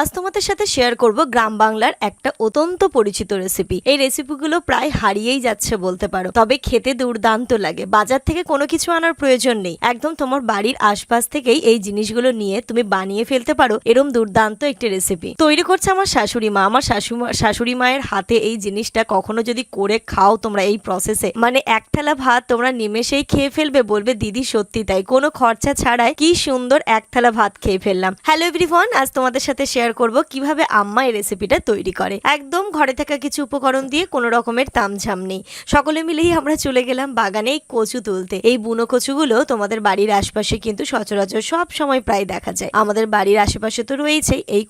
আজ তোমাদের সাথে শেয়ার করব গ্রাম বাংলার একটা অত্যন্ত পরিচিত রেসিপি। এই রেসিপিগুলো প্রায় হারিয়েই যাচ্ছে বলতে পারো, তবে খেতে দুর্দান্ত লাগে। বাজার থেকে কোনো কিছু আনার প্রয়োজন নেই, একদম তোমার বাড়ির আশপাশ থেকেই এই জিনিসগুলো নিয়ে তুমি বানিয়ে ফেলতে পারো এরম দুর্দান্ত একটি রেসিপি। তৈরি করছে আমার শাশুড়ি মা। আমার শাশুড়ি মায়ের হাতে এই জিনিসটা কখনো যদি করে খাও তোমরা এই প্রসেসে, মানে এক থালা ভাত তোমরা নিমেষেই খেয়ে ফেলবে, বলবে দিদি সত্যি তাই, কোনো খরচা ছাড়াই কি সুন্দর এক থালা ভাত খেয়ে ফেললাম। হ্যালো এভরিওয়ান, আজ তোমাদের সাথে শেয়ার করব কিভাবে আম্মা এই রেসিপিটা তৈরি করে। একদম ঘরে থাকা কিছু উপকরণ দিয়ে, কোনো রকমের তামঝাম নেই। সকলে মিলেই আমরা চলে গেলাম বাগানে এই কচু তুলতে। এই বুনো কচুগুলো তোমাদের বাড়ির আশপাশে কিন্তু সচরাচর সব সময় প্রায় দেখা যায়। আমাদের বাড়ির আশেপাশে তো রয়েছে। এই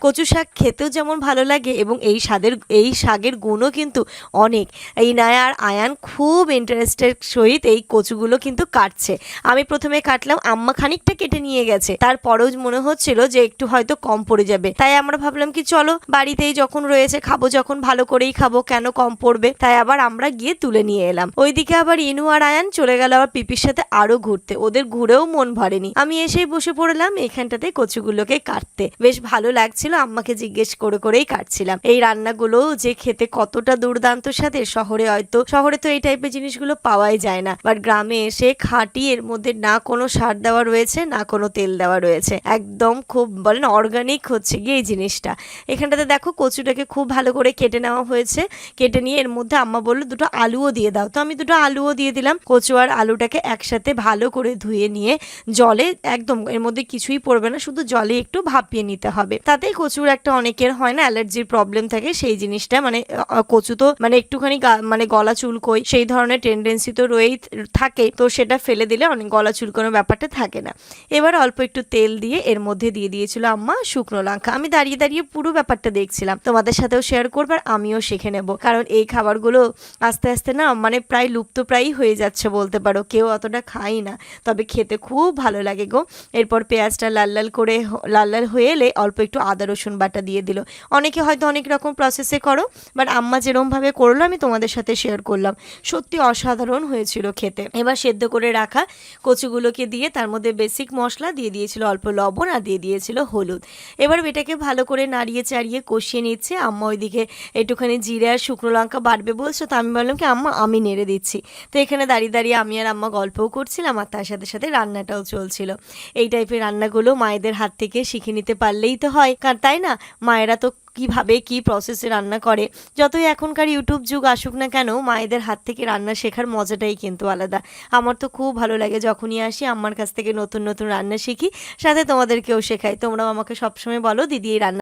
কচু শাক খেতেও যেমন ভালো লাগে এবং এই শাকের গুণও কিন্তু অনেক। এই নায়া আর আয়ান খুব ইন্টারেস্টের সহিত এই কচুগুলো কিন্তু কাটছে। আমি প্রথমে কাটলাম, আম্মা খানিকটা কেটে নিয়ে গেছে, তারপরেও মনে হচ্ছিল যে একটু হয়তো কম পড়ে যাবে। তাই আমরা ভাবলাম কি চলো বাড়িতেই যখন রয়েছে, খাবো যখন ভালো করেই খাবো, কেন কম পড়বে। তাই আবার আমরা গিয়ে তুলে নিয়ে এলাম। ওইদিকে আবার ইনু আর আয়ান চলে গেল আবার পিপির সাথে আরো ঘুরতে। ওদের ঘুরেও মন ভরেনি। আমি এসেই বসে পড়লাম এখানটাতে কচুগুলোকে কাটতে। বেশ ভালো লাগছিল, আম্মাকে জিজ্ঞেস করেই কাটছিলাম। এই রান্নাগুলো যে খেতে কতটা দুর্দান্ত স্বাদের। শহরে তো এই টাইপের জিনিসগুলো পাওয়াই যায় না, বাট গ্রামে এসে খাঁটি, এর মধ্যে না কোনো সার দেওয়া রয়েছে না কোনো তেল দেওয়া রয়েছে, একদম খুব বলেন অর্গানিক হচ্ছে গিয়ে এই জিনিসটা। এখানটাতে দেখো কচুটাকে খুব ভালো করে কেটে নেওয়া হয়েছে। কেটে নিয়ে এর মধ্যে আম্মা বললো দুটো আলুও দিয়ে দাও, তো আমি দুটো আলুও দিয়ে দিলাম। কচু আর আলুটাকে একসাথে ভালো করে ধুয়ে নিয়ে জলে, একদম এর মধ্যে কিছুই পড়বে না, শুধু জলে একটু ভাপিয়ে নিতে হবে। তাতে কচুর একটা অনেকের হয় না অ্যালার্জির প্রবলেম থাকে, সেই জিনিসটা মানে কচু তো মানে একটুখানি মানে গলা চুলকোই সেই ধরনের টেন্ডেন্সি তো রয়েই থাকে, তো সেটা ফেলে দিলে অনেক গলা চুলকোনোর ব্যাপারটা থাকে না। এবার অল্প একটু তেল দিয়ে এর মধ্যে দিয়ে দিয়েছিল আম্মা শুকনো লঙ্কা। আমি দাঁড়িয়ে দাঁড়িয়ে পুরো ব্যাপারটা দেখছিলাম, তোমাদের সাথেও শেয়ার করবো আর আমিও শিখে নেব, কারণ এই খাবারগুলো আস্তে আস্তে না মানে প্রায় লুপ্তপ্রায়ই হয়ে যাচ্ছে বলতে পারো, কেউ অতটা খাই না, তবে খেতে খুব ভালো লাগে গো। এরপর পেঁয়াজটা লাল লাল হয়ে এলে অল্প একটু আদা রসুন বাটা দিয়ে দিল। অনেকে হয়তো অনেক রকম প্রসেসে করো, বাট আম্মা যেরকম ভাবে করলো আমি তোমাদের সাথে শেয়ার করলাম, সত্যি অসাধারণ হয়েছিল খেতে। এবার সেদ্ধ করে রাখা কচুগুলোকে দিয়ে তার মধ্যে বেসিক মশলা দিয়ে দিয়েছিল অল্প লবণ আর দিয়ে দিয়েছিল হলুদ। এবার এটাকে ভালো করে নাড়িয়ে চাড়িয়ে কষিয়ে নিচ্ছে। আম্মা ওইদিকে একটুখানি জিরে আর শুকনো লঙ্কা বাটবে বলছো, তো আমি বললাম কি আম্মা আমি নেড়ে দিচ্ছি। তো এখানে দাঁড়িয়ে দাঁড়িয়ে আমি আর আম্মা গল্পও করছিলাম আর তার সাথে সাথে রান্নাটাও চলছিল। এই টাইপের রান্নাগুলো মায়েদের হাত থেকে শিখে নিতে পারলেই তো হয়, কারণ তাই না, মায়েরা তো কিভাবে কি প্রসেসে রান্না করে। যতই এখনকার ইউটিউব যুগ আসুক না কেন, মায়েদের হাত থেকে রান্না শেখার মজাটাই কিন্তু আলাদা। আমার তো খুব ভালো লাগে যখনই আসি আম্মার কাছ থেকে নতুন নতুন রান্না শিখি, সাথে তোমাদেরকেও শেখাই। তোমরাও আমাকে সবসময় বলো দিদি এই রান্না